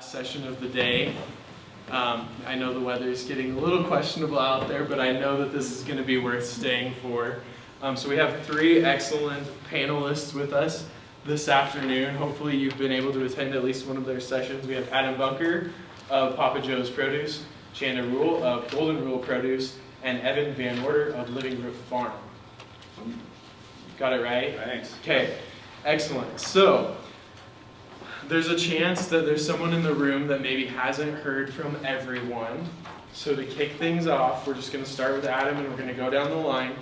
Session of the day. I know the weather is getting a little questionable out there, but I know that this is going to be worth staying for. So we have three excellent panelists with us this afternoon. Hopefully you've been able to attend at least one of their sessions. We have Adam Bunker of Papa Joe's Produce, Chanda Rule of Golden Rule Produce, and Evan Van Order of Living Root Farm. Got it right? Thanks. Okay, excellent. So there's a chance that there's someone in the room that maybe hasn't heard from everyone. So to kick things off, we're just going to start with Adam and we're going to go down the line.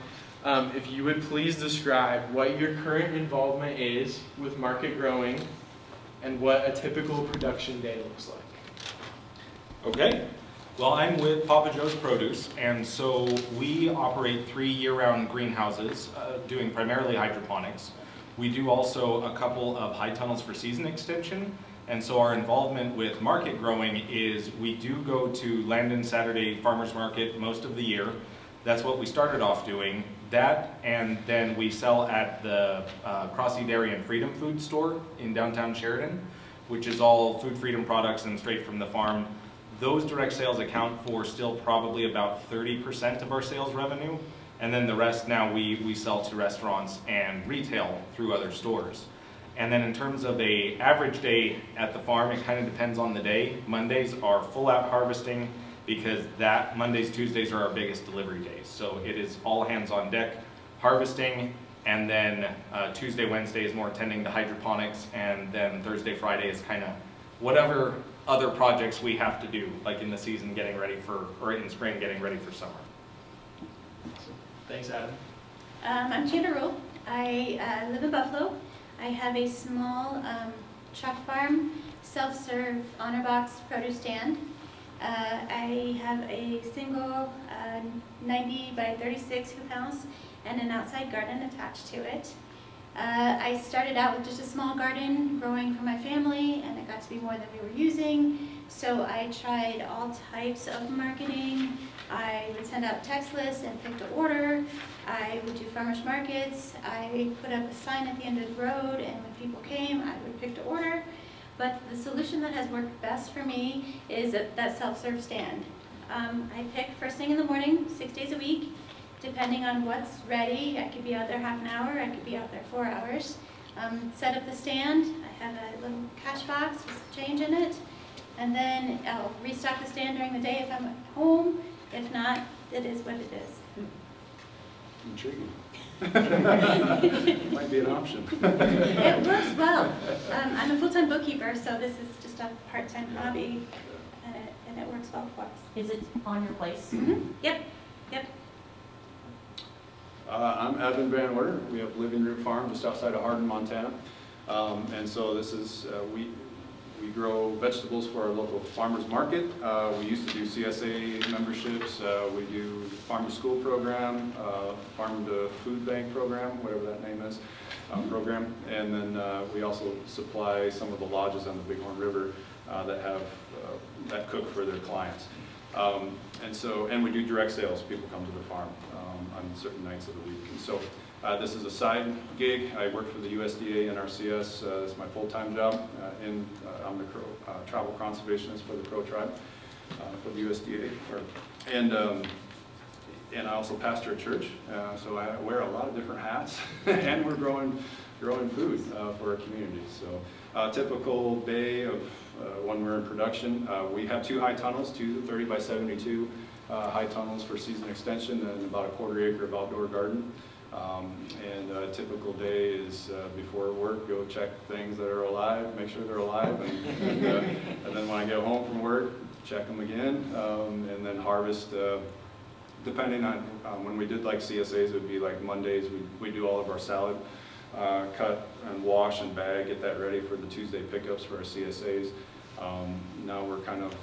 If you would please describe what your current involvement is with market growing and what a typical production day looks like. Okay. Well, I'm with Papa Joe's Produce, and so we operate 3 year-round greenhouses doing primarily hydroponics. We do also a couple of high tunnels for season extension, and so our involvement with market growing is we do go to Landon Saturday Farmers Market most of the year. That's what we started off doing. That, and then we sell at the Crossy Dairy and Freedom Food Store in downtown Sheridan, which is all food freedom products and straight from the farm. Those direct sales account for still probably about 30% of our sales revenue. And then the rest now we sell to restaurants and retail through other stores. And then in terms of an average day at the farm, it kind of depends on the day. Mondays are full out harvesting because Mondays, Tuesdays are our biggest delivery days. So it is all hands on deck harvesting, and then Tuesday, Wednesday is more tending to hydroponics, and then Thursday, Friday is kind of whatever other projects we have to do, like in the season getting ready for, or in spring getting ready for summer. Thanks, Adam. I'm Chanda Rule. I live in Buffalo. I have a small truck farm, self-serve honor box produce stand. I have a single 90 by 36 hoop house and an outside garden attached to it. I started out with just a small garden growing for my family, and it got to be more than we were using. So I tried all types of marketing. I would send out text lists and pick to order. I would do farmers markets. I put up a sign at the end of the road, and when people came, I would pick to order. But the solution that has worked best for me is that self-serve stand. I pick first thing in the morning, 6 days a week, depending on what's ready. I could be out there half an hour, I could be out there 4 hours. Set up the stand. I have a little cash box with change in it. And then I'll restock the stand during the day if I'm at home. If not, it is what it is. Intriguing. It might be an option. It works well. I'm a full-time bookkeeper, so this is just a part-time hobby, and it works well for us. Is it on your place? Mm-hmm. Yep. I'm Evan Van Order. We have Living Root Farm just outside of Hardin, Montana. And so this is, we grow vegetables for our local farmers market. We used to do CSA memberships. We do farm to school program, farm to food bank program, whatever that name is, program. And then we also supply some of the lodges on the Bighorn River that cook for their clients. And we do direct sales. People come to the farm on certain nights of the week. And so this is a side gig. I work for the USDA and RCS. It's my full-time job. I'm the travel conservationist for the Crow Tribe for the USDA. And I also pastor a church. So I wear a lot of different hats. And we're growing food for our community. So a typical day of when we're in production, we have 2 high tunnels, 2 30 by 72 high tunnels for season extension, and about a 1/4 acre of outdoor garden. And a typical day is before work, go check things that are alive, make sure they're alive, and then when I get home from work, check them again, and then harvest. Depending on when we did like CSAs, it would be like Mondays. We do all of our salad. Cut and wash and bag, get that ready for the Tuesday pickups for our CSAs. Now we're kind of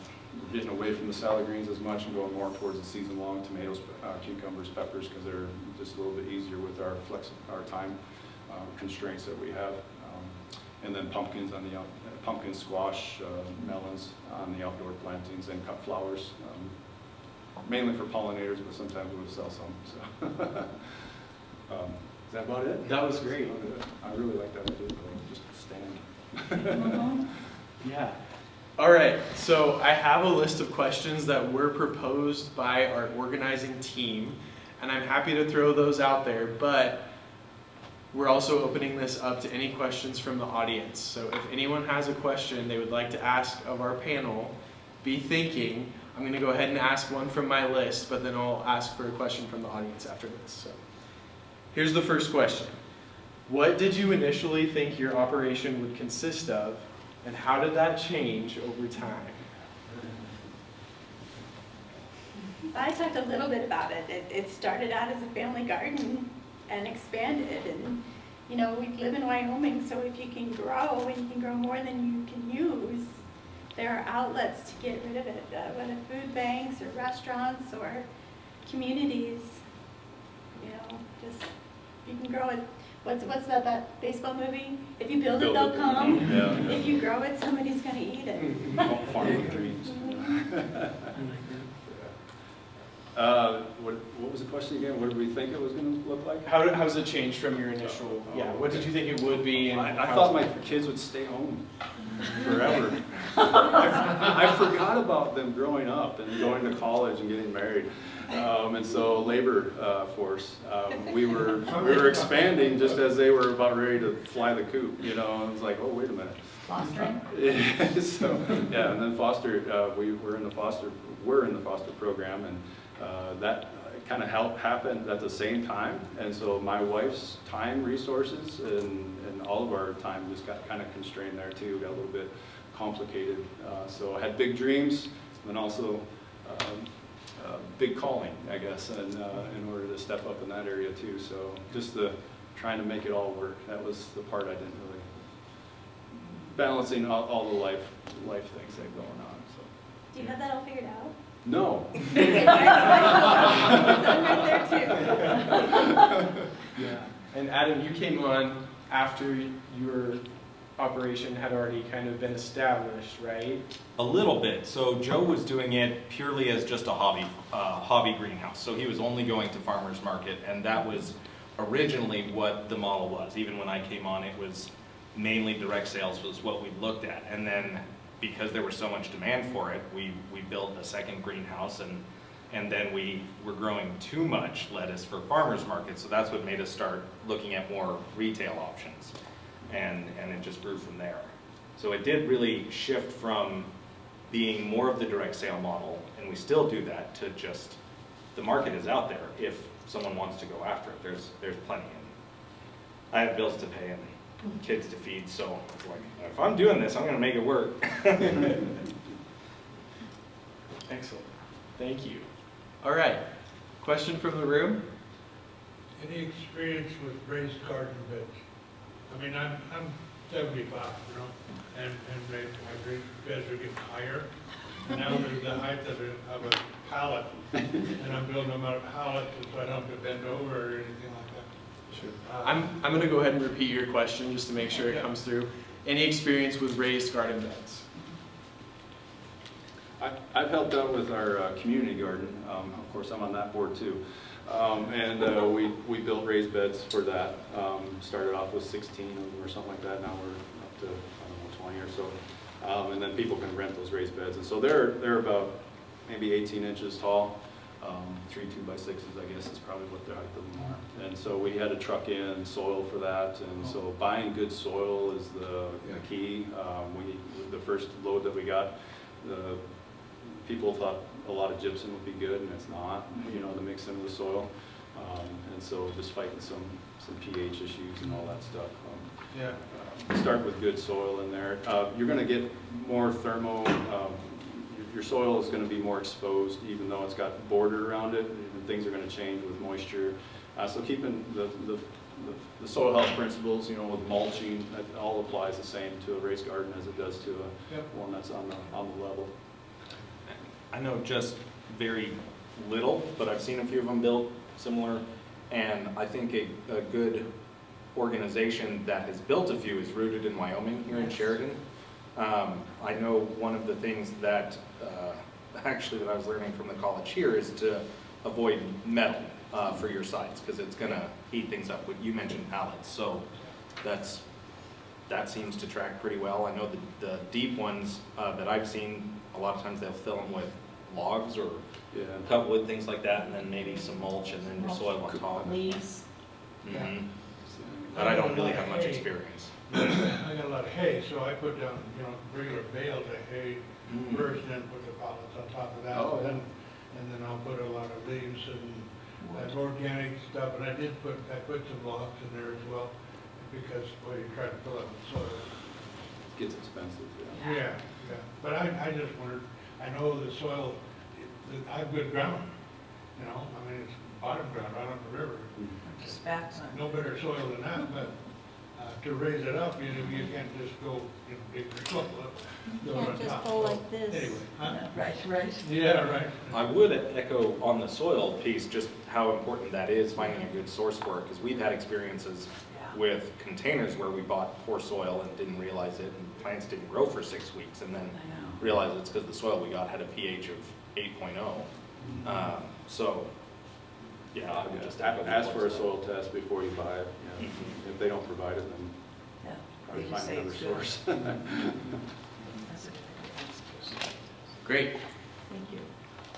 getting away from the salad greens as much and going more towards the season-long tomatoes, cucumbers, peppers, because they're just a little bit easier with our time constraints that we have. And then pumpkin, squash, melons on the outdoor plantings, and cut flowers, mainly for pollinators, but sometimes we'll sell some. So. Is that about it? That was great. I really like that idea, just stand. Yeah. All right, so I have a list of questions that were proposed by our organizing team, and I'm happy to throw those out there, but we're also opening this up to any questions from the audience. So if anyone has a question they would like to ask of our panel, be thinking. I'm going to go ahead and ask one from my list, but then I'll ask for a question from the audience after this. So here's the first question. What did you initially think your operation would consist of, and how did that change over time? I talked a little bit about it. It started out as a family garden and expanded. And, you know, we live in Wyoming, so if you can grow and you can grow more than you can use, there are outlets to get rid of it, whether food banks or restaurants or communities. You know, just you can grow it. What's that baseball movie? If you build it, they'll come. Yeah. If you grow it, somebody's going to eat it. Farm of dreams. What was the question again? What did we think it was going to look like? How's it changed from your initial, what did you think it would be? And I thought my kids would stay home forever. I forgot about them growing up and going to college and getting married. And so labor force, we were expanding just as they were about ready to fly the coop, you know, and it's like, oh, wait a minute. Fostering? So, yeah, and then foster, we're in the foster program, and that kind of happened at the same time. And so my wife's time resources and all of our time just got kind of constrained there too, got a little bit complicated. So I had big dreams and also big calling, I guess, and in order to step up in that area too. So just trying to make it all work, that was the part I didn't really, balancing all the life things that are going on. So. Do you have that all figured out? No. It's done right there too. Yeah. And Adam, you came on after your operation had already kind of been established, right? A little bit. So Joe was doing it purely as just a hobby greenhouse. So he was only going to farmers market, and that was originally what the model was. Even when I came on, it was mainly direct sales was what we looked at. And then because there was so much demand for it, we built a second greenhouse, and then we were growing too much lettuce for farmers market. So that's what made us start looking at more retail options. And it just grew from there. So it did really shift from being more of the direct sale model, and we still do that, to just the market is out there if someone wants to go after it. There's plenty. And I have bills to pay and kids to feed, so it's like, if I'm doing this, I'm going to make it work. Excellent. Thank you. All right. Question from the room? Any experience with raised garden beds? I mean, I'm 75, you know, and my raised beds are getting higher. And now there's the height of a pallet, and I'm building them out of pallets so I don't have to bend over or anything like that. Sure. I'm going to go ahead and repeat your question just to make sure it comes through. Any experience with raised garden beds? I've helped out with our community garden. Of course, I'm on that board too. We built raised beds for that. Started off with 16 of them or something like that. Now we're up to, I don't know, 20 or so. And then people can rent those raised beds. And so they're about maybe 18 inches tall. 3 2x6s, I guess, is probably what the height of them are. And so we had to truck in soil for that. And so buying good soil is the key. The first load that we got, people thought a lot of gypsum would be good, and it's not, you know, to mix into the soil. And so just fighting some pH issues and all that stuff. Start with good soil in there. You're going to get more your soil is going to be more exposed, even though it's got border around it, and things are going to change with moisture. So keeping the soil health principles, you know, with mulching, that all applies the same to a raised garden as it does to one that's on the level. I know just very little, but I've seen a few of them built similar, and I think a good organization that has built a few is Rooted in Wyoming here in Sheridan. I know one of the things that actually that I was learning from the college here is to avoid metal for your sides, because it's going to heat things up. You mentioned pallets, so that's that seems to track pretty well. I know the deep ones that I've seen, a lot of times they'll fill them with logs or Yeah. cut wood, things like that, and then maybe some mulch and then your soil on top. Leaves. Mhm. But I don't really have much experience. I got a lot of hay, so I put down, regular bales of hay Mm. first, and then put the pallets on top of that. Oh, yeah. And then I'll put a lot of leaves and organic stuff, and I put some logs in there as well, because, well, you try to fill up the soil. It gets expensive, yeah. Yeah, but I just wondered, I know the soil, I have good ground, I mean, it's bottom ground right on the river. Just back on. No better soil than that, but to raise it up, you can't just go, dig your soil up. You go on can't just top. go like this. Anyway, huh? Right. Yeah, right. I would echo on the soil piece, just how important that is, finding a good source for it, because we've had experiences with containers where we bought poor soil and didn't realize it, and plants didn't grow for 6 weeks, and then I know. realized it's because the soil we got had a pH of 8.0. So, yeah, I would just echo the Ask for a importance of soil test before you buy it. Mhm. If they don't provide it, then Yeah. probably They just find say another it's good. source. That's a good idea. Great. Thank you.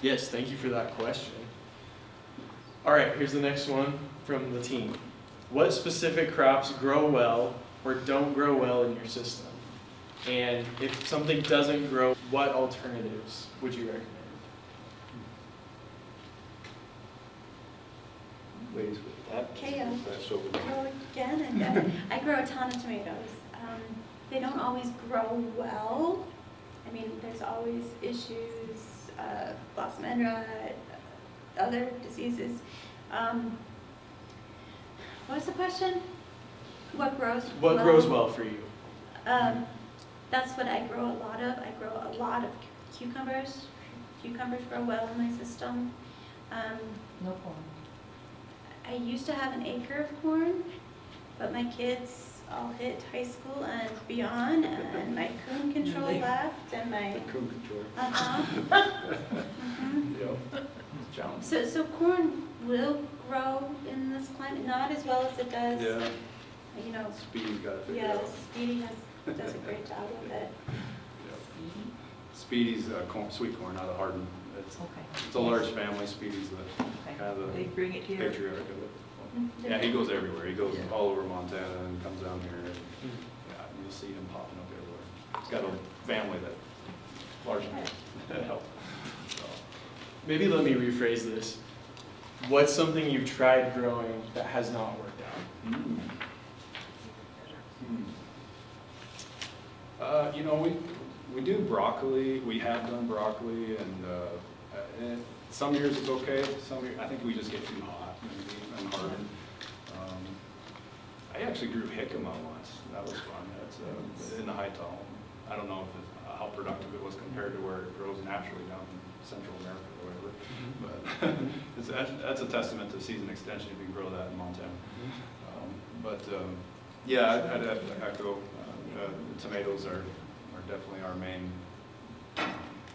Yes, thank you for that question. All right, here's the next one from the team. What specific crops grow well or don't grow well in your system? And if something doesn't grow, what alternatives would you recommend? Ladies, Kale. that's over there. Grow again and again. I grow a ton of tomatoes. They don't always grow well. I mean, there's always issues, blossom end rot, other diseases. What was the question? What grows What grows well for you? That's what I grow a lot of. I grow a lot of cucumbers. Cucumbers grow well in my system. No corn. I used to have an acre of corn, but my kids all hit high school and beyond, and my coon control Really? left, and my, Coon control. Mhm. Yep. Challenge. So corn will grow in this climate, not as well as it does, Yeah, you know, Speedy's got to figure it yes, out. Speedy does a great job with it. Yep. Speedy's sweet corn, not a hardened. Okay. It's a large family. Speedy's the Okay. kind of They the bring it here. patriarch of it. Mhm. Yeah, he goes everywhere. He goes Yeah. all over Montana and comes down here. And, yeah, you'll see him popping up everywhere. He's got a family that large enough to help. So, Maybe let me rephrase this. What's something you've tried growing that has not worked out? mm. We do broccoli. We have done broccoli, and some years it's okay. Some years, I think we just get too hot and hardened. I actually grew jicama once. That was fun. That's in the high tall. I don't know if how productive it was compared to where it grows naturally down in Central America or whatever. But that's a testament to season extension if you grow that in Montana. Yeah, I'd have to echo. Tomatoes are definitely our main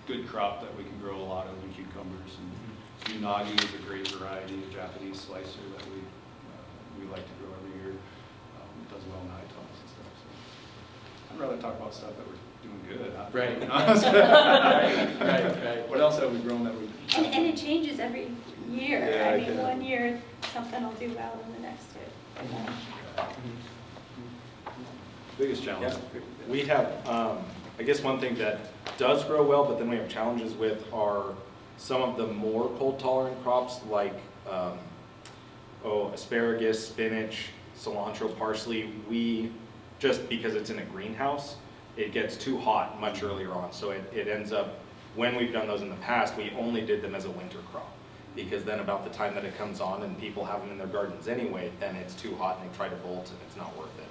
good crop that we can grow a lot of, and cucumbers. And unagi is a great variety, a Japanese slicer that we like to grow every year. It does well in high talls and stuff. So I'd rather talk about stuff that we're doing good. Right. Right. What else have we grown that we? And it changes every year. Yeah, I it mean, can. one year something will do well, and the next year. Biggest challenge. We have, I guess one thing that does grow well, but then we have challenges with are some of the more cold tolerant crops like asparagus, spinach, cilantro, parsley. We, just because it's in a greenhouse, it gets too hot much earlier on. So it ends up, when we've done those in the past, we only did them as a winter crop. Because then about the time that it comes on and people have them in their gardens anyway, then it's too hot and they try to bolt and it's not worth it.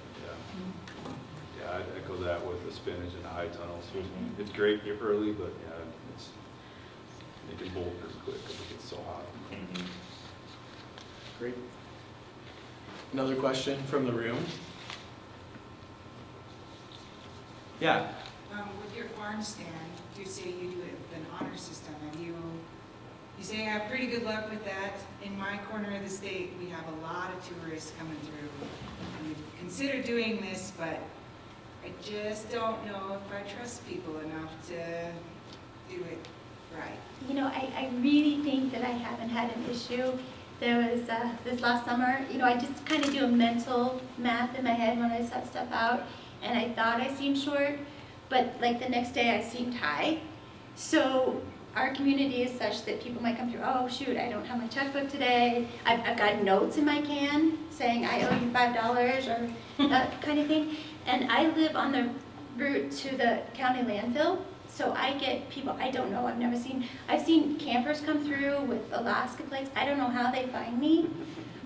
Yeah, I'd echo that with the spinach and the high tunnels. Mhm. It's great early, but yeah, it can bolt pretty quick because it gets so hot. Mhm. Great. Another question from the room? Yeah. With your farm stand, you say you do it with an honor system, and you say I have pretty good luck with that. In my corner of the state, we have a lot of tourists coming through. We've considered doing this, but I just don't know if I trust people enough to do it right. You know, I really think that I haven't had an issue. There was, this last summer, you know, I just kind of do a mental math in my head when I set stuff out, and I thought I seemed short, but like the next day I seemed high. So our community is such that people might come through, oh shoot, I don't have my checkbook today. I've got notes in my can saying I owe you $5 or that kind of thing. And I live on the route to the county landfill. So I get people I don't know, I've seen campers come through with Alaska plates. I don't know how they find me,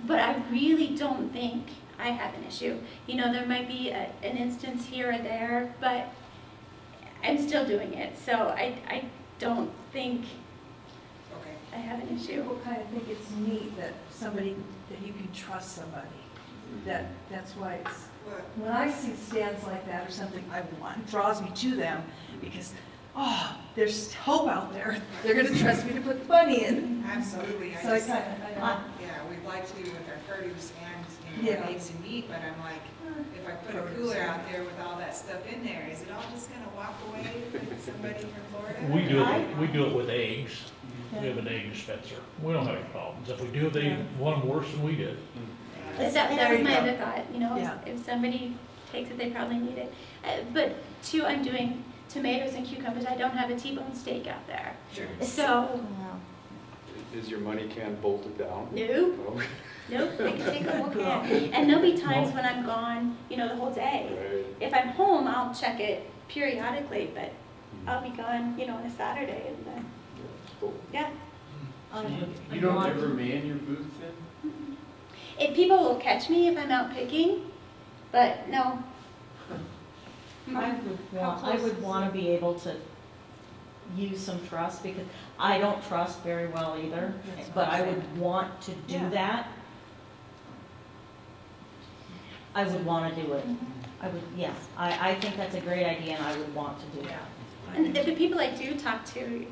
but I really don't think I have an issue. You know, there might be an instance here or there, but I'm still doing it. So I don't think Okay. I have an issue. People kind of think it's neat that you can trust somebody. That's why it's, What? when I see stands like that or something, it draws me to them because, oh, there's hope out there. They're gonna trust me to put the money in. Absolutely. So I kind of, Yeah, we'd like to do with our produce and, Yeah. eggs and meat, but I'm like, if I put a cooler out there with all that stuff in there, is it all just gonna walk away from somebody from Florida? We do it with eggs. We have an egg dispenser. We don't have any problems. If we do, they want them worse than we did. That was my go. other thought, you know, Yeah. if somebody takes it, they probably need it. But two, I'm doing tomatoes and cucumbers. I don't have a T-bone steak out there. Sure. So, Is your money can bolted down? nope, No? nope, they can take the whole can. And there'll be times when I'm gone, you know, the whole day. Right. If I'm home, I'll check it periodically, but I'll be gone, you know, on a Saturday and then, Cool. yeah. You don't ever man your booth then? If people will catch me if I'm out picking, but no. I would want to be able to use some trust because I don't trust very well either, but I would want to do Yeah. that. I would want to do it. I would, yes, I think that's a great idea and I would want to do that. And the people I do talk to,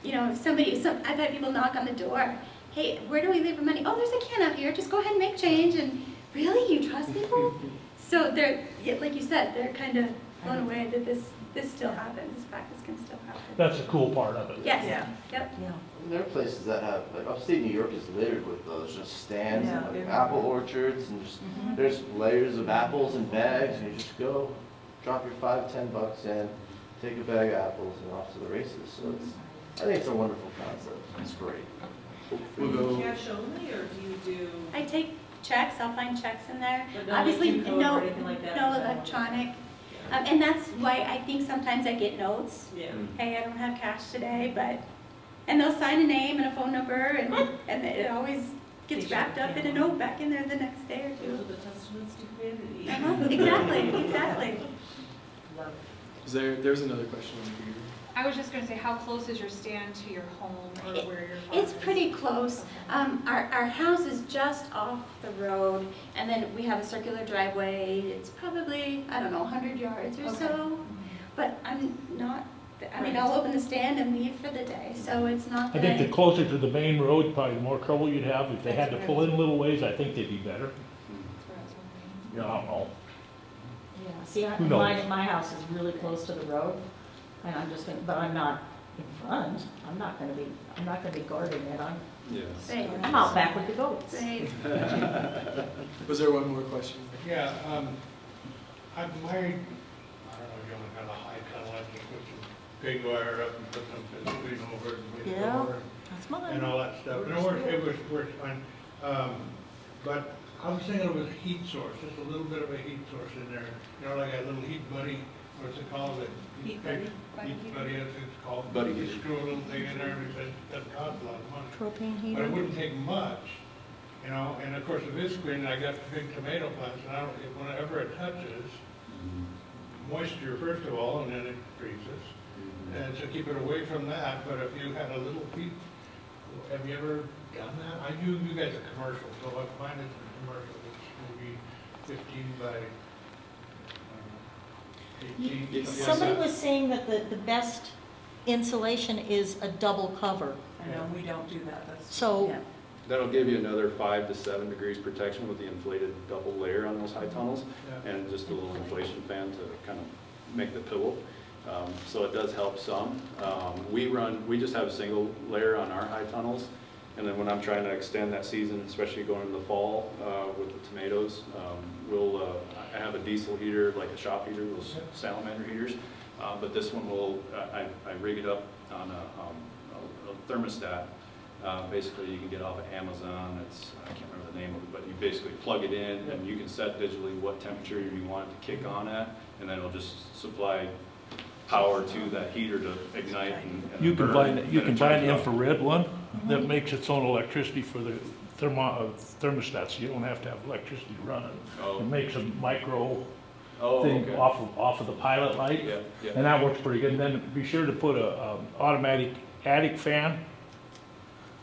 you know, if I've had people knock on the door, hey, where do we leave our money? Oh, there's a can out here, just go ahead and make change, and really, you trust people? So they're, yeah, like you said, they're kind of blown away that this still happens, this practice can still happen. That's the cool part of it. Yes, Yeah. yep. Yeah. There are places that have, like upstate New York is littered with those, just stands and Yeah. like apple orchards and just, there's layers of apples in bags and you just go, drop your $5-10 in, take a bag of apples and off to the races. So I think it's a wonderful concept. It's great. We'll go. Cash only, or do you do? I take checks, I'll find checks in there. But no Obviously, QR code no, or anything like that? no electronic. And that's why I think sometimes I get notes. Yeah. Hey, I don't have cash today, and they'll sign a name and a phone number, and it always gets wrapped up in a note back in there the next day or Those two. are the testaments to humanity. Exactly. Love it. There's another question over here. I was just gonna say, how close is your stand to your home or where your farm It's is? pretty close. Our house is just off the road, and then we have a circular driveway. It's probably, I don't know, 100 yards or so. But I'm not, I'll open the stand and leave for the day, so it's not I that think the closer to the main road, probably the more trouble you'd have. If they had to pull in a little ways, I think they'd be better. I don't know. Yeah, see, Who knows? my house is really close to the road, and I'm just gonna, but I'm not in front. I'm not gonna be guarding it. Yes. Right. I'm out back with the goats. Right. Was there one more question? Yeah, I don't know if you want to have a high tunnel, I just put some big wire up and put some screen over it and make it Yeah. over That's and all that stuff. And it works fine. But I was thinking of a heat source, just a little bit of a heat source in there. You know, like a little heat buddy, what's it called? Heat buddy? Heat buddy, as it's called. Buddy You heater. screw a little thing in there and it doesn't cost a lot of money. Propane But heater. it wouldn't take much, you know, and of course, if it's green, I got big tomato plants, and whenever it touches, moisture first of all, and then it freezes. And so keep it away from that, but if you had a little heat, have you ever done that? I do, you guys are commercial, so I find it's a commercial, it's maybe 15 by, I don't know, 18. Yes. Somebody was saying that the best insulation is a double cover. I know, we don't do that, that's. So yeah. That'll give you another 5 to 7 degrees protection with the inflated double layer on those high tunnels, Yeah. and just a little inflation fan to kind of make the pillow. So it does help some. We just have a single layer on our high tunnels, and then when I'm trying to extend that season, especially going into the fall with the tomatoes, I have a diesel heater, like a shop heater, those salamander heaters, but this one I rig it up on a thermostat. Basically, you can get off of Amazon. I can't remember the name of it, but you basically plug it in, and you can set digitally what temperature you want it to kick on at, and then it'll just supply power to that heater to ignite and You can burn, buy, and you it can buy an turns off. infrared one that makes its own electricity for the thermostats. You don't have to have electricity to run it. Oh. It makes a micro Oh, thing okay. off of the pilot light. Yeah, yeah. And that works pretty good. And then be sure to put a automatic attic fan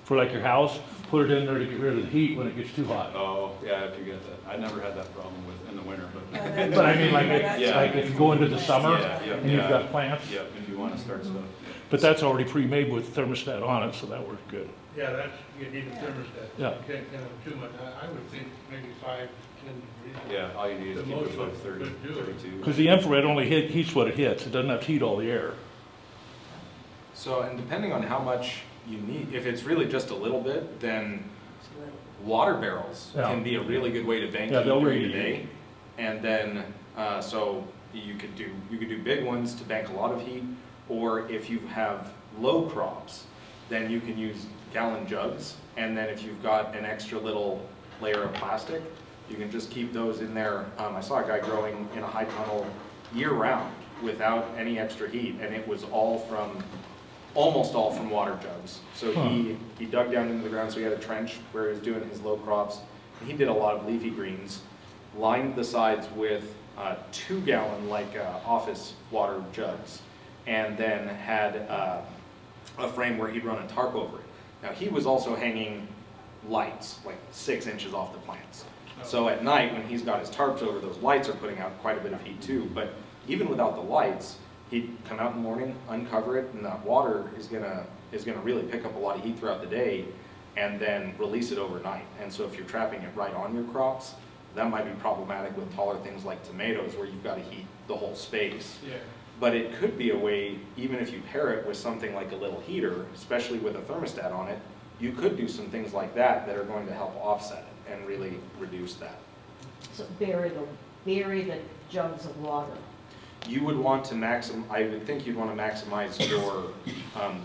for like your house. Put it in there to get rid of the heat when it gets too hot. Oh, yeah, if you get that. I never had that problem in the winter, but. But I mean, like, Yeah. like if you go into the summer Yeah, yeah, and you've yeah. got plants. Yeah, if you want to start stuff. yeah. But that's already pre-made with thermostat on it, so that works good. Yeah, you need a thermostat. Yeah. You can't have too much. I would think maybe 5, 10 degrees. Yeah, all you need is The keep most it above would 30, do it. 32. Because the infrared only heats what it hits. It doesn't have to heat all the air. So, and depending on how much you need, if it's really just a little bit, then water barrels Yeah. can be a really good way to bank Yeah, heat they'll during the radiate. day. And then, so you could do big ones to bank a lot of heat, or if you have low crops, then you can use gallon jugs. And then if you've got an extra little layer of plastic, you can just keep those in there. I saw a guy growing in a high tunnel year round without any extra heat, and it was almost all from water jugs. So he dug down into the ground, so he had a trench where he was doing his low crops. And he did a lot of leafy greens, lined the sides with 2-gallon office water jugs, and then had a frame where he'd run a tarp over it. Now he was also hanging lights like 6 inches off the plants. So at night when he's got his tarps over, those lights are putting out quite a bit of heat too. But even without the lights, he'd come out in the morning, uncover it, and that water is gonna really pick up a lot of heat throughout the day, and then release it overnight. And so if you're trapping it right on your crops, that might be problematic with taller things like tomatoes, where you've got to heat the whole space. Yeah. But it could be a way, even if you pair it with something like a little heater, especially with a thermostat on it, you could do some things like that are going to help offset it and really reduce that. So bury the jugs of water. You would want to I would think you'd want to maximize your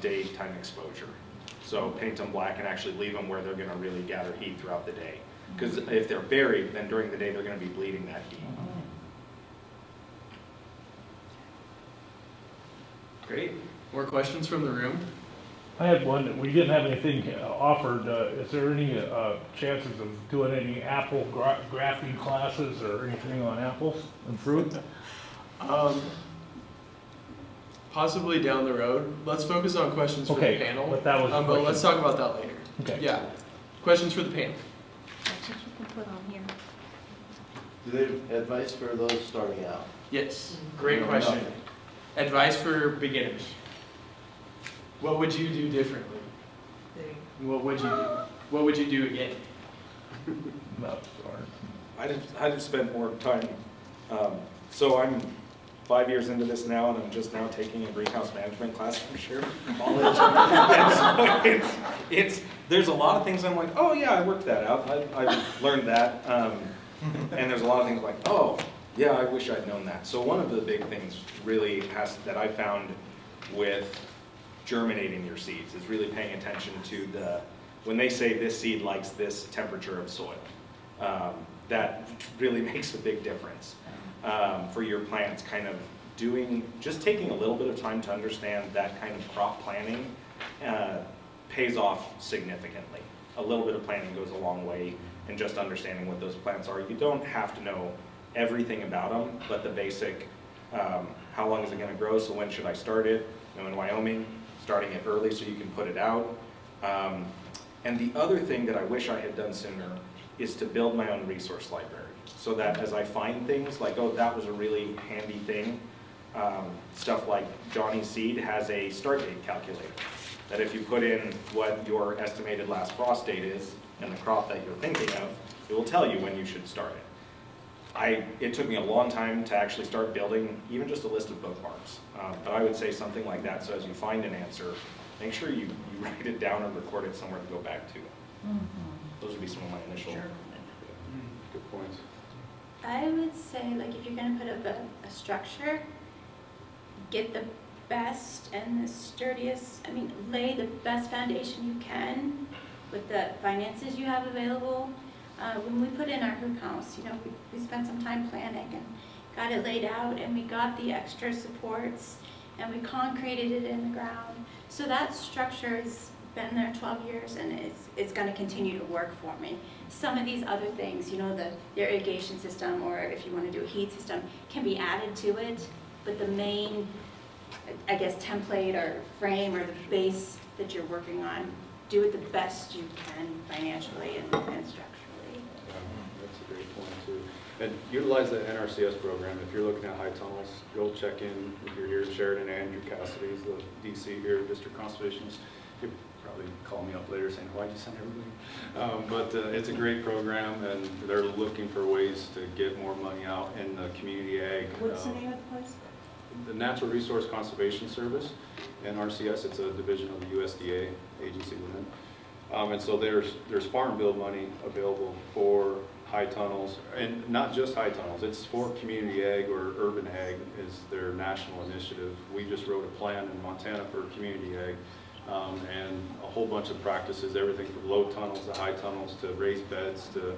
daytime exposure. So paint them black and actually leave them where they're going to really gather heat throughout the day. Because if they're buried, then during the day they're going to be bleeding that heat. Great. More questions from the room? I had one, that we didn't have anything offered. Is there any chances of doing any apple grafting classes or anything on apples and fruit? Possibly down the road. Let's focus on questions for the Okay, panel. but that was the But let's question. talk about that later. Okay. Yeah. Questions for the panel? That's what you can put on here. Do they have advice for those starting out? Yes. Great No, question. nothing. Advice for beginners. What would you do differently? What would you do? What would you do again? No, sorry. I'd have spent more time. So I'm 5 years into this now, and I'm just now taking a greenhouse management class from Sheriff College. And so there's a lot of things I'm like, oh yeah, I worked that out. I've learned that. And there's a lot of things like, oh yeah, I wish I'd known that. So one of the big things really that I found with germinating your seeds is really paying attention to when they say this seed likes this temperature of soil. That really makes a big difference for your plants. Kind of just taking a little bit of time to understand that kind of crop planning pays off significantly. A little bit of planning goes a long way, and just understanding what those plants are. You don't have to know everything about them, but the basic, how long is it going to grow, so when should I start it? In Wyoming, starting it early so you can put it out. And the other thing that I wish I had done sooner is to build my own resource library, so that as I find things like, oh, that was a really handy thing, stuff like Johnny Seed has a start date calculator. that if you put in what your estimated last frost date is and the crop that you're thinking of, it will tell you when you should start it. It took me a long time to actually start building even just a list of bookmarks, but I would say something like that, so as you find an answer, make sure you write it down and record it somewhere to go back to. Those would be some of my initial. Good points. I would say, like, if you're gonna put up a structure, get the best and the sturdiest, lay the best foundation you can with the finances you have available. When we put in our hoop house, we spent some time planning and got it laid out, and we got the extra supports, and we concreted it in the ground. So that structure has been there 12 years, and it's gonna continue to work for me. Some of these other things, the irrigation system, or if you wanna do a heat system, can be added to it, but the main, I guess, template or frame or the base that you're working on, do it the best you can financially and structurally. That's a great point too. And utilize the NRCS program. If you're looking at high tunnels, go check in if you're here at Sheridan. Andrew Cassidy's the DC here, District Conservationist. He'll probably call me up later saying, why'd you send everybody? But it's a great program, and they're looking for ways to get more money out in the community ag. What's the name of the place? The Natural Resource Conservation Service, NRCS, it's a division of the USDA agency within. And so there's farm bill money available for high tunnels, and not just high tunnels, it's for community ag or urban ag is their national initiative. We just wrote a plan in Montana for community ag, and a whole bunch of practices, everything from low tunnels to high tunnels to raised beds to,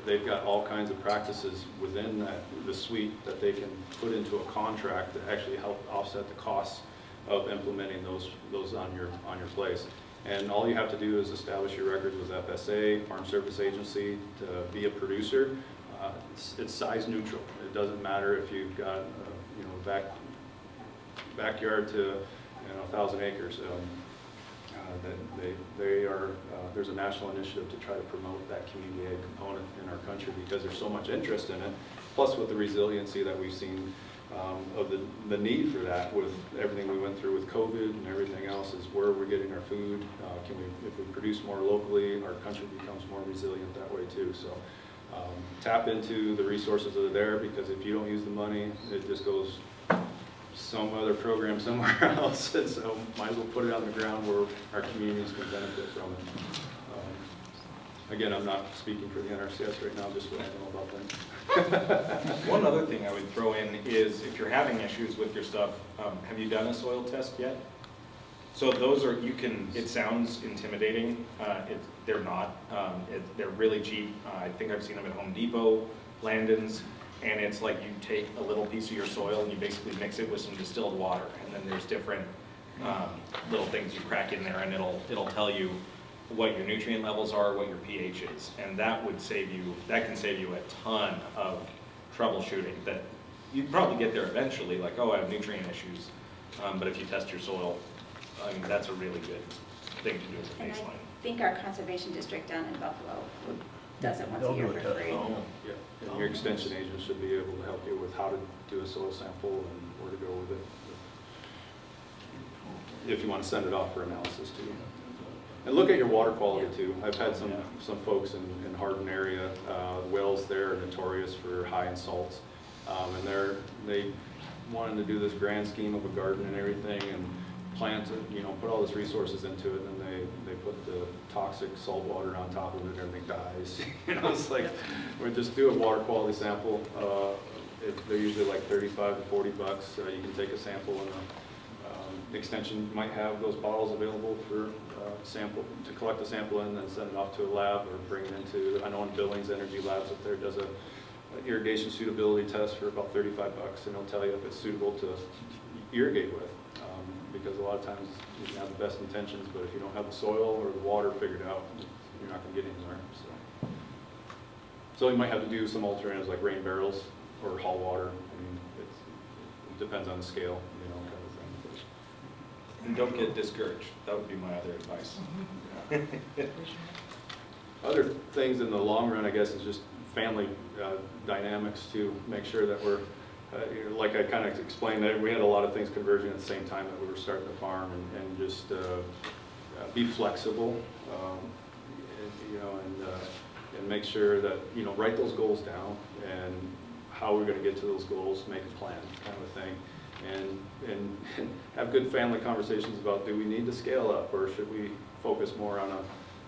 they've got all kinds of practices within the suite that they can put into a contract to actually help offset the costs of implementing those on your place. And all you have to do is establish your records with FSA, Farm Service Agency, to be a producer. It's size neutral. It doesn't matter if you've got backyard to 1,000 acres. There's a national initiative to try to promote that community ag component in our country because there's so much interest in it. Plus, with the resiliency that we've seen of the need for that, with everything we went through with COVID and everything else, is where we're getting our food. If we produce more locally, our country becomes more resilient that way too. So tap into the resources that are there, because if you don't use the money, it just goes some other program somewhere else. And so might as well put it on the ground where our communities can benefit from it. Again, I'm not speaking for the NRCS right now, just what I know about them. One other thing I would throw in is, if you're having issues with your stuff, have you done a soil test yet? So those are, it sounds intimidating. They're not. They're really cheap. I think I've seen them at Home Depot, Landon's, and it's like you take a little piece of your soil and you basically mix it with some distilled water, and then there's different little things you crack in there, and it'll tell you what your nutrient levels are, what your pH is, and that can save you a ton of troubleshooting that you'd probably get there eventually, like, oh, I have nutrient issues, but if you test your soil, that's a really good thing to do as a And baseline. I think our conservation district down in Buffalo does it once a They'll year do it, for free. Yeah, and your extension agent should be able to help you with how to do a soil sample and where to go with it, if you want to send it off for analysis too. And look at your water quality too. I've had some folks in Hardin area, wells there are notorious for high in salts, and they wanted to do this grand scheme of a garden and everything, and plant it, put all these resources into it, and they put the toxic salt water on top of it, and everything dies. It's like, we just do a water quality sample. They're usually like $35 to $40. You can take a sample, and the extension might have those bottles available for to collect the sample in and then send it off to a lab, or bring it into, I know in Billings Energy Labs up there does a irrigation suitability test for about $35, and it'll tell you if it's suitable to irrigate with. Because a lot of times you can have the best intentions, but if you don't have the soil or the water figured out, you're not going to get anywhere. So you might have to do some alternatives like rain barrels or haul water. It depends on the scale, kind of thing. And don't get discouraged. That would be my other advice. Other things in the long run, I guess, is just family dynamics to make sure that we're like I kind of explained, that we had a lot of things converging at the same time that we were starting the farm, and just be flexible, and make sure that, write those goals down and how we're going to get to those goals, make a plan, kind of a thing, and have good family conversations about, do we need to scale up, or should we focus more on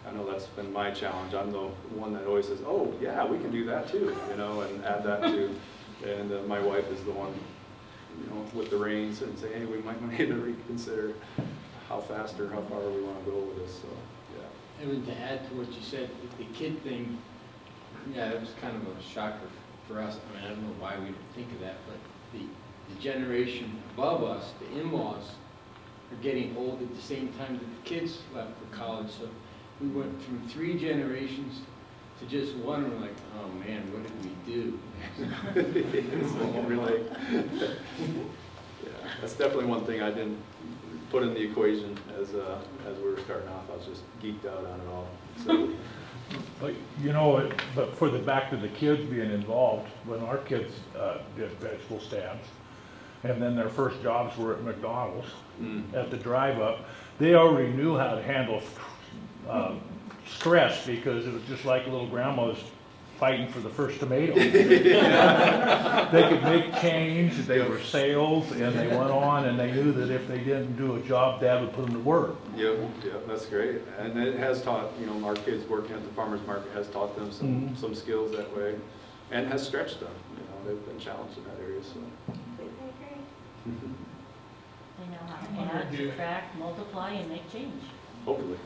I know that's been my challenge. I'm the one that always says, oh yeah, we can do that too, and add that to, and my wife is the one, with the reins, and say, hey, we might need to reconsider how fast or how far we want to go with this, so, yeah. And to add to what you said, the kid thing, yeah, it was kind of a shocker for us. I mean, I don't know why we didn't think of that, but the generation above us, the in-laws, are getting old at the same time that the kids left for college. So we went from 3 generations to just one, and we're like, oh man, what did we do? Really, yeah, that's definitely one thing I didn't put in the equation as we were starting off. I was just geeked out on it all. So, But for back to the kids being involved, when our kids did vegetable stands, and then their first jobs were at McDonald's, at the drive-up, they already knew how to handle stress, because it was just like little grandmas fighting for the first tomato. They could make change, they were sales, and they went on, and they knew that if they didn't do a job, Dad would put them to work. Yep, that's great. And it has taught, our kids working at the farmer's market has taught them some skills that way, and has stretched them. They've been challenged in that area, so. They know how to add, subtract, multiply, and make change. Hopefully.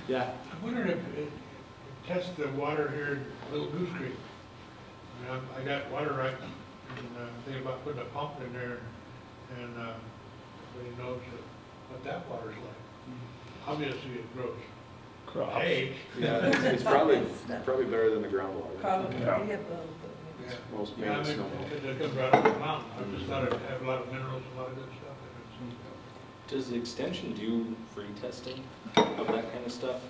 Yeah. I wondered if test the water here at Little Goose Creek. I got water rights, and thinking about putting a pump in there, and everybody knows what that water's like. Obviously, it grows Crops. hay. Yeah, it's probably better than the groundwater. Probably, Yeah. we have both. Yeah. Most Yeah, main snow. it comes right up the mountain. I just thought it'd have a lot of minerals, a lot of good stuff in it. Does the extension do free testing of that kind of stuff?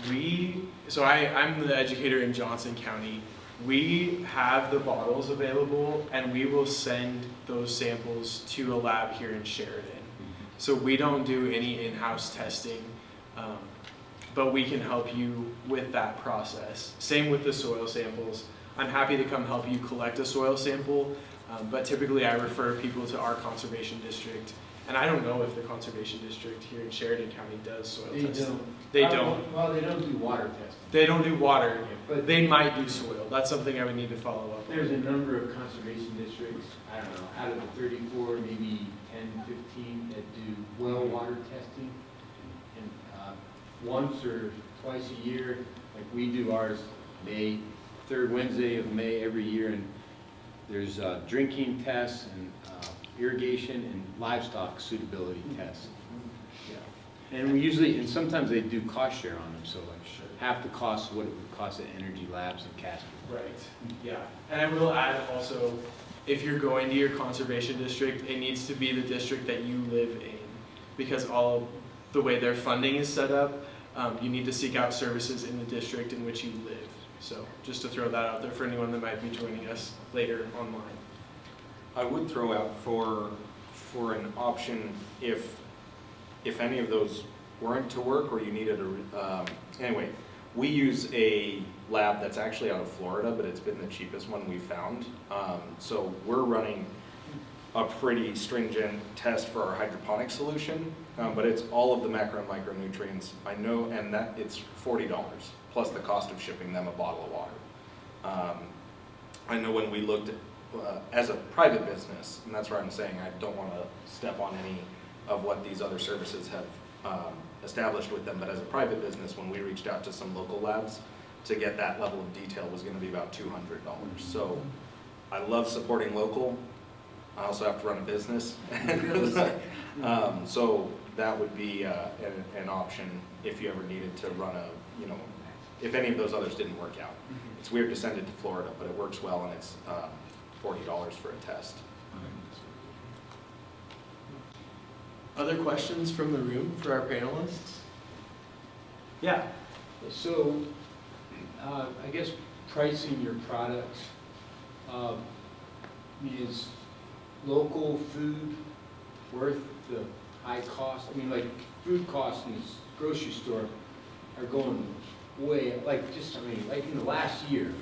I'm the educator in Johnson County. We have the bottles available, and we will send those samples to a lab here in Sheridan. So we don't do any in-house testing, but we can help you with that process. Same with the soil samples. I'm happy to come help you collect a soil sample, but typically I refer people to our conservation district. And I don't know if the conservation district here in Sheridan County does soil testing. They don't. Well, they don't do water testing. They don't do water, but they might do soil. That's something I would need to follow up on. There's a number of conservation districts, I don't know, out of the 34, maybe 10, 15 that do well water testing. And once or twice a year, like we do ours, May, 3rd Wednesday of May every year, and there's drinking tests and irrigation and livestock suitability tests. Yeah. And we usually, and sometimes they do cost share on them, so like half the cost of what it would cost at Energy Labs in Casper. Right, yeah. And I will add also, if you're going to your conservation district, it needs to be the district that you live in, because all of the way their funding is set up, you need to seek out services in the district in which you live. So just to throw that out there for anyone that might be joining us later online. I would throw out for an option if any of those weren't to work, or you needed anyway, we use a lab that's actually out of Florida, but it's been the cheapest one we've found. So we're running a pretty stringent test for our hydroponic solution, but it's all of the macro and micronutrients. I know, and that it's $40 plus the cost of shipping them a bottle of water. I know when we looked at as a private business, and that's where I'm saying I don't want to step on any of what these other services have established with them, but as a private business, when we reached out to some local labs to get that level of detail was going to be about $200. So I love supporting local. I also have to run a business. So that would be an option if you ever needed to run if any of those others didn't work out. It's weird to send it to Florida, but it works well, and it's $40 for a test. Other questions from the room for our panelists? Yeah. So, I guess pricing your products, is local food worth the high cost? I mean, like, food costs in the grocery store are going way, like, just, I mean, like in the last year.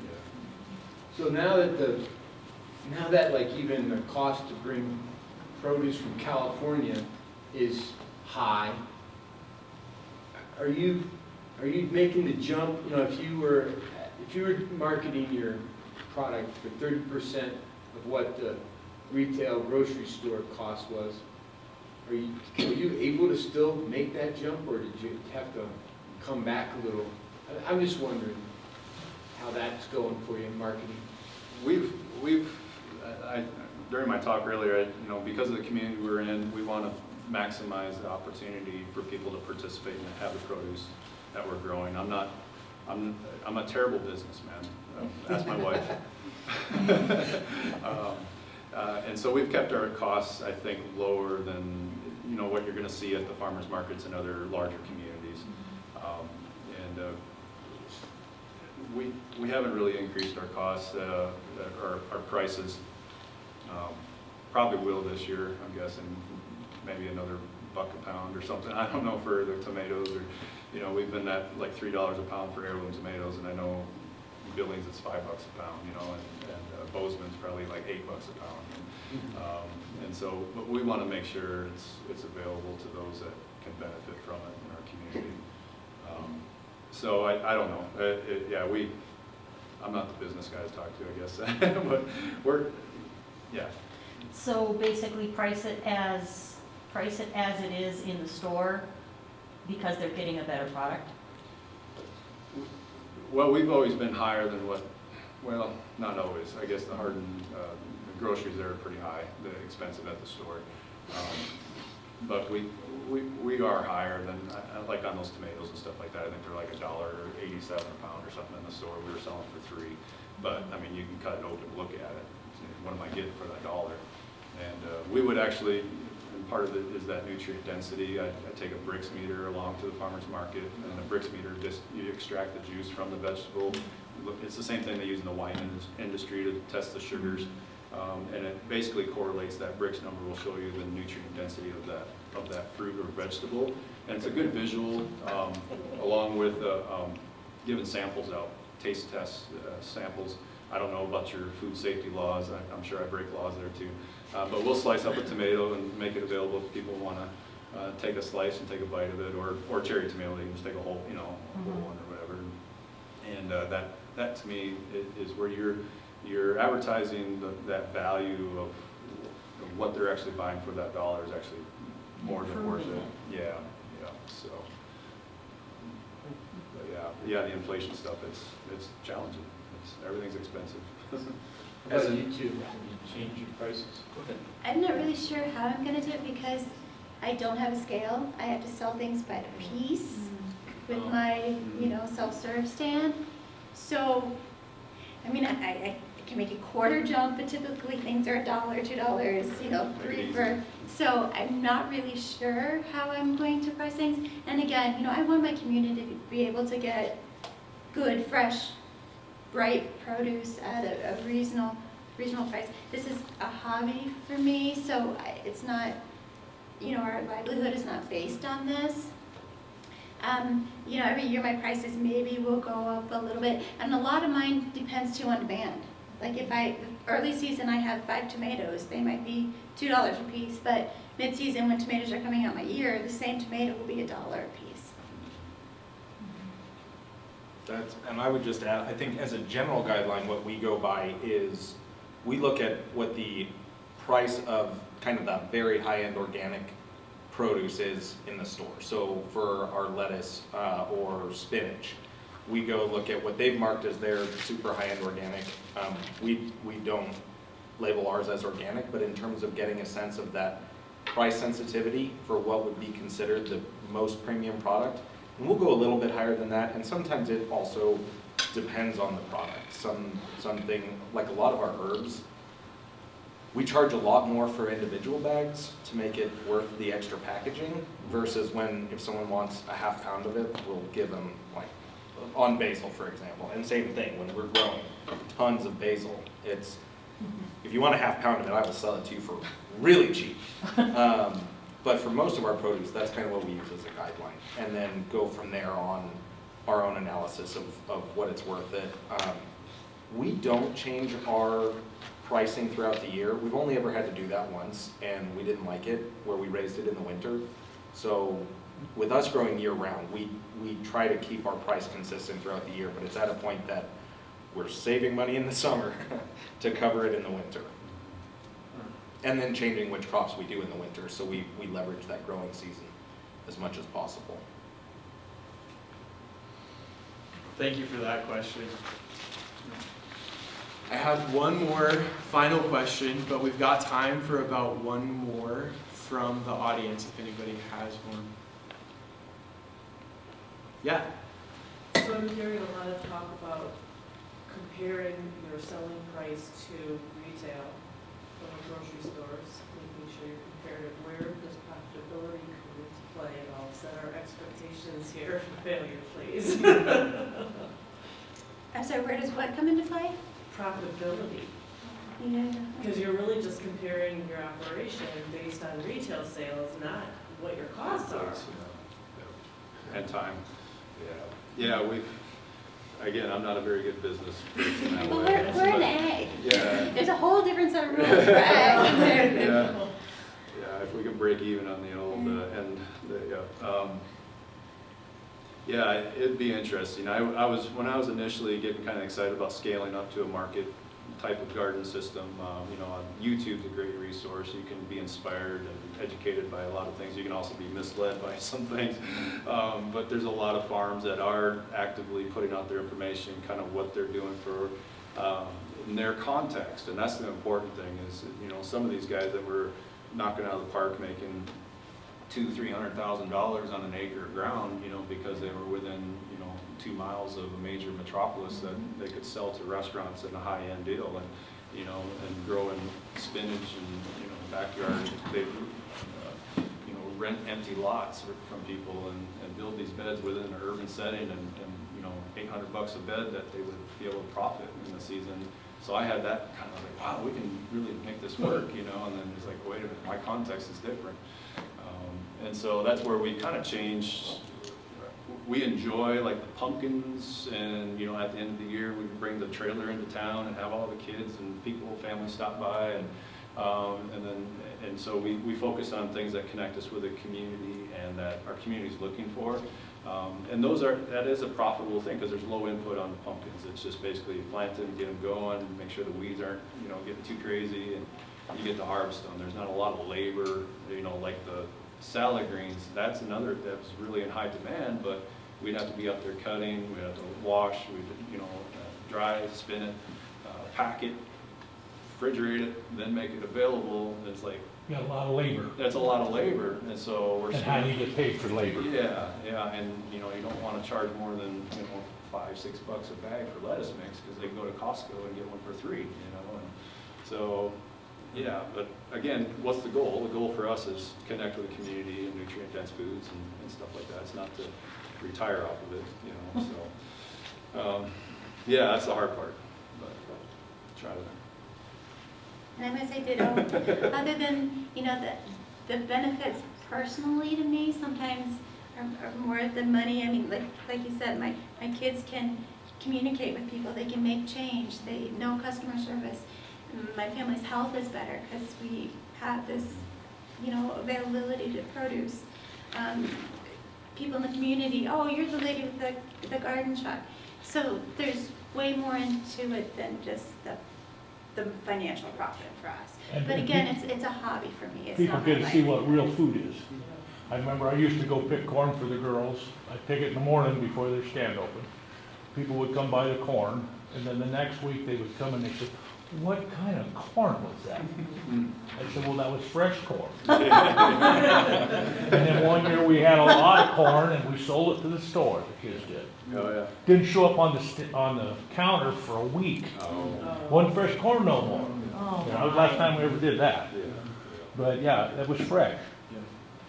So now that like even the cost to bring produce from California is high, are you making the jump, you know, if you were marketing your product for 30% of what the retail grocery store cost was, were you able to still make that jump, or did you have to come back a little? I'm just wondering how that's going for you in marketing. During my talk earlier, because of the community we're in, we want to maximize the opportunity for people to participate and have the produce that we're growing. I'm a terrible businessman. Ask my wife. And so we've kept our costs, I think, lower than what you're going to see at the farmers markets and other larger communities. We haven't really increased our costs, our prices. Probably will this year, I'm guessing, maybe another $1 a pound or something. I don't know for the tomatoes, or we've been at like $3 a pound for heirloom tomatoes, and I know Billings it's $5 a pound, and Bozeman's probably like $8 a pound. And so, but we want to make sure it's available to those that can benefit from it in our community. So I don't know. I'm not the business guy to talk to, I guess, but yeah. So basically price it as it is in the store because they're getting a better product? Well, we've always been higher than well, not always. I guess the groceries there are pretty high, they're expensive at the store. But we are higher than, like on those tomatoes and stuff like that. I think they're like $1.87 a pound or something in the store. We were selling for $3. But I mean, you can cut it open and look at it. What am I getting for that $1? And we would actually, and part of it is that nutrient density. I take a Brix meter along to the farmer's market, and the Brix meter just, you extract the juice from the vegetable. It's the same thing they use in the wine industry to test the sugars. And it basically correlates, that Brix number will show you the nutrient density of that fruit or vegetable. And it's a good visual, along with giving samples out, taste test samples. I don't know about your food safety laws. I'm sure I break laws there too. But we'll slice up a tomato and make it available if people want to take a slice and take a bite of it, or cherry tomato, they can just take a whole, a whole one or whatever. And that to me is where you're advertising that value of what they're actually buying for that $1 is actually more than worth it. Yeah. So, but yeah, the inflation stuff, it's challenging. Everything's expensive. How about you two? Change your prices? I'm not really sure how I'm gonna do it because I don't have a scale. I have to sell things by the piece with my, self-serve stand. So, I mean, I can make a quarter jump, but typically things are $1, $2, $3 for. So I'm not really sure how I'm going to price things. And again, I want my community to be able to get good, fresh, bright produce at a reasonable price. This is a hobby for me, so it's not, our livelihood is not based on this. Every year my prices maybe will go up a little bit, and a lot of mine depends too on demand. Like if early season I have 5 tomatoes, they might be $2 a piece, but mid-season when tomatoes are coming out my ear, the same tomato will be $1 a piece. And I would just add, I think as a general guideline, what we go by is we look at what the price of kind of that very high-end organic produce is in the store. So for our lettuce or spinach, we go look at what they've marked as their super high-end organic. We don't label ours as organic, but in terms of getting a sense of that price sensitivity for what would be considered the most premium product, and we'll go a little bit higher than that, and sometimes it also depends on the product. Something like a lot of our herbs, we charge a lot more for individual bags to make it worth the extra packaging, versus if someone wants a half pound of it, we'll give them, like on basil, for example. And same thing, when we're growing tons of basil, If you want a half pound of it, I will sell it to you for really cheap. But for most of our produce, that's kind of what we use as a guideline, and then go from there on our own analysis of what it's worth it. We don't change our pricing throughout the year. We've only ever had to do that once, and we didn't like it, where we raised it in the winter. So with us growing year round, we try to keep our price consistent throughout the year, but it's at a point that we're saving money in the summer to cover it in the winter. And then changing which crops we do in the winter, so we leverage that growing season as much as possible. Thank you for that question. I have one more final question, but we've got time for about one more from the audience, if anybody has one. Yeah? So I'm hearing a lot of talk about comparing your selling price to retail from the grocery stores, making sure you're comparative. Where does profitability come into play? And I'll set our expectations here for failure, please. I'm sorry, where does what come into play? Profitability. Yeah. Because you're really just comparing your operation based on retail sales, not what your costs are. And time. Yeah, again, I'm not a very good business person that Well, way. we're an ag. Yeah. There's a whole different set of rules for ag. Yeah, if we can break even on the old end, yeah, it'd be interesting. When I was initially getting kind of excited about scaling up to a market type of garden system, YouTube's a great resource. You can be inspired and educated by a lot of things. You can also be misled by some things. But there's a lot of farms that are actively putting out their information, kind of what they're doing for in their context. And that's the important thing is, some of these guys that were knocking out of the park making $200,000-$300,000 on an acre of ground, because they were within, 2 miles of a major metropolis that they could sell to restaurants in a high-end deal, and, and growing spinach and, backyard, they, rent empty lots from people and build these beds within an urban setting and $800 a bed that they would be able to profit in the season. So I had that kind of like, wow, we can really make this work, and then it's like, wait a minute, my context is different. And so that's where we kind of changed. We enjoy like the pumpkins, and at the end of the year we would bring the trailer into town and have all the kids and people, families stop by, and so we focus on things that connect us with the community and that our community is looking for. And that is a profitable thing because there's low input on the pumpkins. It's just basically plant them, get them going, make sure the weeds aren't getting too crazy, and you get to harvest them. There's not a lot of labor, like the salad greens. That's really in high demand, but we'd have to be up there cutting, we'd have to wash, we'd dry, spin it, pack it, refrigerate it, then make it available. It's like, You got a lot of labor. that's a lot of labor, and so we're And how do you get paid for labor? yeah, and you don't want to charge more than $5-6 a bag for lettuce mix because they can go to Costco and get one for $3, and so yeah. But again, what's the goal? The goal for us is connect with the community and nutrient dense foods and stuff like that. It's not to retire off of it, so yeah, that's the hard part, but try to. And I'm gonna say ditto, other than, the benefits personally to me sometimes are more than money. I mean, like you said, my kids can communicate with people, they can make change, they know customer service. My family's health is better because we have this, availability to produce. People in the community, oh, you're the lady with the garden truck. So there's way more into it than just the financial profit for us. But again, it's a hobby for me. It's People not get my to see life. what real food is. I remember I used to go pick corn for the girls. I'd pick it in the morning before their stand open. People would come buy the corn, and then the next week they would come and they said, "What kind of corn was that?" I said, "Well, that was fresh corn." And then one year we had a lot of corn and we sold it to the store, the kids did. Oh yeah. Didn't show up on the counter for a week. Wasn't fresh corn no more. That was the last time we ever did that. But yeah, that was fresh.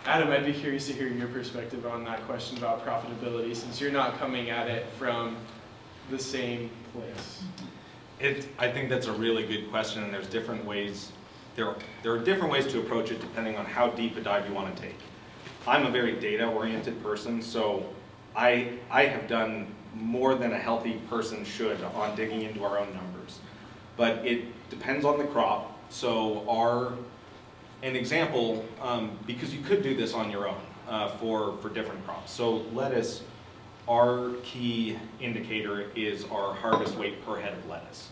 Adam, I'd be curious to hear your perspective on that question about profitability, since you're not coming at it from the same place. I think that's a really good question, and there's different ways. There are different ways to approach it depending on how deep a dive you want to take. I'm a very data-oriented person, so I have done more than a healthy person should on digging into our own numbers. But it depends on the crop. So an example, because you could do this on your own for different crops. So lettuce, our key indicator is our harvest weight per head of lettuce.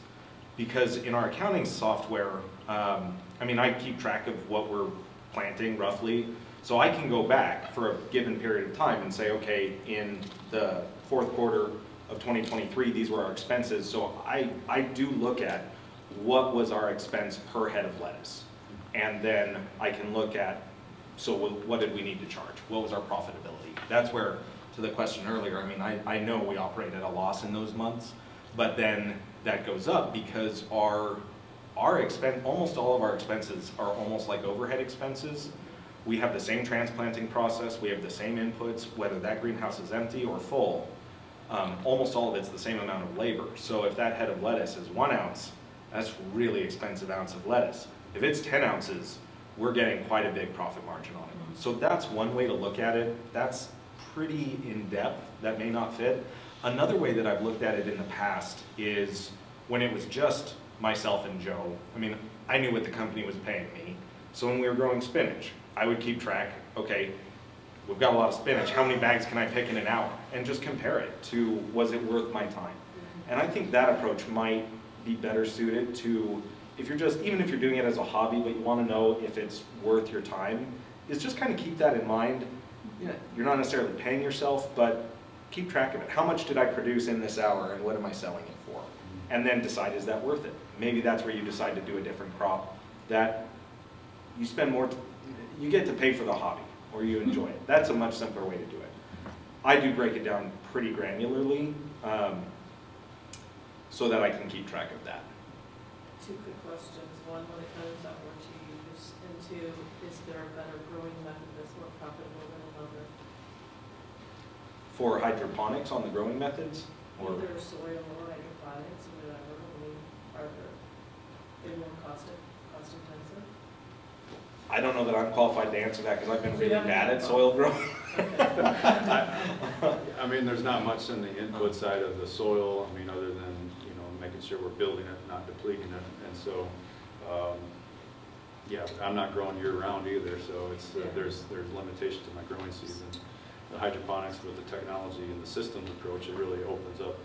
Because in our accounting software, I keep track of what we're planting roughly. So I can go back for a given period of time and say, okay, in the fourth quarter of 2023, these were our expenses. So I do look at what was our expense per head of lettuce. And then I can look at, so what did we need to charge? What was our profitability? That's where, to the question earlier, I know we operate at a loss in those months, but then that goes up because our expense, almost all of our expenses are almost like overhead expenses. We have the same transplanting process, we have the same inputs, whether that greenhouse is empty or full. Almost all of it's the same amount of labor. So if that head of lettuce is 1 ounce, that's really expensive ounce of lettuce. If it's 10 ounces, we're getting quite a big profit margin on it. So that's one way to look at it. That's pretty in-depth. That may not fit. Another way that I've looked at it in the past is when it was just myself and Joe. I knew what the company was paying me. So when we were growing spinach, I would keep track, okay, we've got a lot of spinach, how many bags can I pick in an hour? And just compare it to, was it worth my time? And I think that approach might be better suited to, even if you're doing it as a hobby, but you want to know if it's worth your time, is just kind of keep that in mind. You're not necessarily paying yourself, but keep track of it. How much did I produce in this hour and what am I selling it for? And then decide, is that worth it? Maybe that's where you decide to do a different crop that you spend more, you get to pay for the hobby or you enjoy it. That's a much simpler way to do it. I do break it down pretty granularly so that I can keep track of that. 2 quick questions. One, when it comes out what you use, and 2, is there a better growing method that's more profitable than another? For hydroponics on the growing methods? Or Either soil or hydroponics or whatever, are they more cost intensive? I don't know that I'm qualified to answer that because I've been really bad at soil growing. There's not much in the input side of the soil, other than, making sure we're building it, not depleting it. And so, I'm not growing year round either, so there's limitations to my growing season. The hydroponics with the technology and the systems approach, it really opens up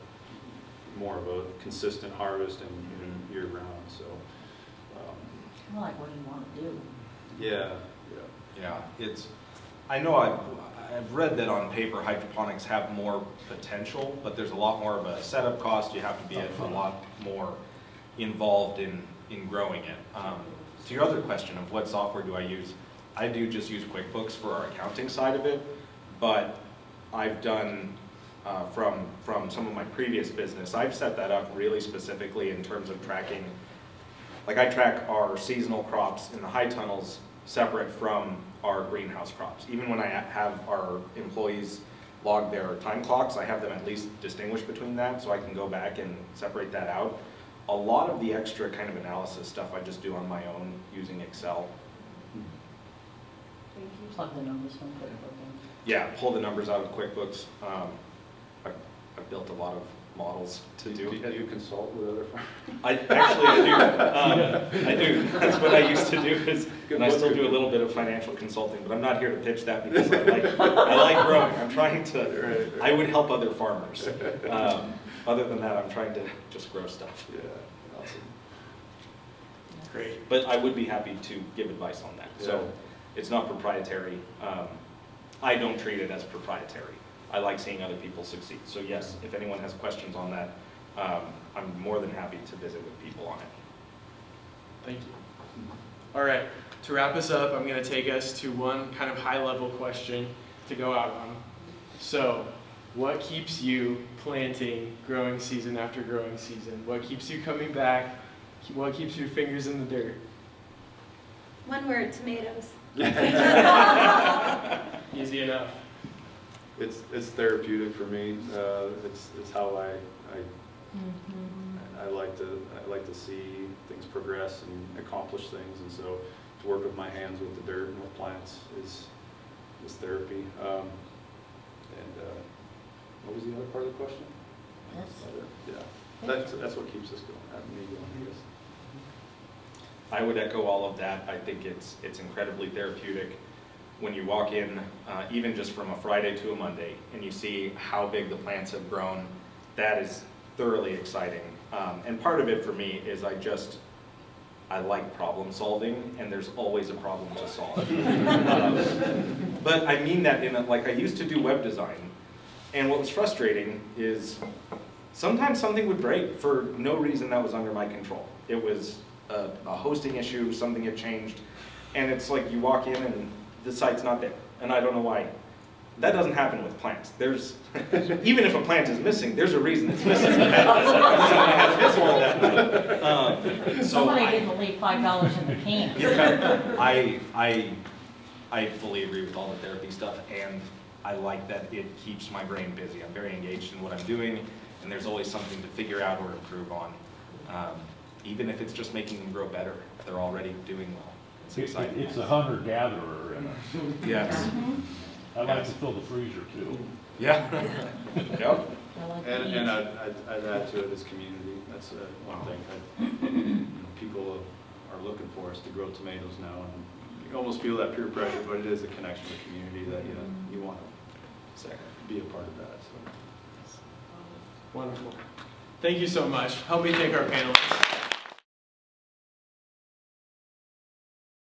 more of a consistent harvest and year round, so. Kind of like what you want to do. Yeah, I know I've read that on paper hydroponics have more potential, but there's a lot more of a setup cost. You have to be a lot more involved in growing it. To your other question of what software do I use, I do just use QuickBooks for our accounting side of it, but I've done from some of my previous business, I've set that up really specifically in terms of tracking. Like I track our seasonal crops in the high tunnels separate from our greenhouse crops. Even when I have our employees log their time clocks, I have them at least distinguish between that so I can go back and separate that out. A lot of the extra kind of analysis stuff I just do on my own using Excel. Thank you. Plug the numbers from QuickBooks. Yeah, pull the numbers out of QuickBooks. I've built a lot of models to do. Do you consult with other firms? I do. I do. That's what I used to do. And I still do a little bit of financial consulting, but I'm not here to pitch that because I like growing. I'm trying to. I would help other farmers. Other than that, I'm trying to just grow stuff. Yeah, awesome. Great. But I would be happy to give advice on that. So it's not proprietary. I don't treat it as proprietary. I like seeing other people succeed. So yes, if anyone has questions on that, I'm more than happy to visit with people on it. Thank you. All right, to wrap us up, I'm going to take us to one kind of high-level question to go out on. So, what keeps you planting growing season after growing season? What keeps you coming back? What keeps your fingers in the dirt? One word, tomatoes. Easy enough. It's therapeutic for me. It's how I like to see things progress and accomplish things, and so to work with my hands with the dirt and with plants is therapy. What was the other part of the question? Yeah, that's what keeps us going. Me going, I guess. I would echo all of that. I think it's incredibly therapeutic when you walk in, even just from a Friday to a Monday, and you see how big the plants have grown. That is thoroughly exciting. And part of it for me is I like problem solving, and there's always a problem to solve. But I mean that like I used to do web design, and what was frustrating is sometimes something would break for no reason that was under my control. It was a hosting issue, something had changed, and it's like you walk in and the site's not there, and I don't know why. That doesn't happen with plants. There's, even if a plant is missing, there's a reason it's missing. Somebody has visible that night. Somebody didn't leave $5 in the can. Yeah, I fully agree with all the therapy stuff, and I like that it keeps my brain busy. I'm very engaged in what I'm doing, and there's always something to figure out or improve on. Even if it's just making them grow better, if they're already doing well. It's exciting. It's a hunter-gatherer in us. Yes. I like to fill the freezer too. Yeah. Yep. And I'd add to it as community. That's one thing. People are looking for us to grow tomatoes now, and you almost feel that peer pressure, but it is a connection with community that you want to be a part of that. So. Wonderful. Thank you so much. Help me thank our panelists.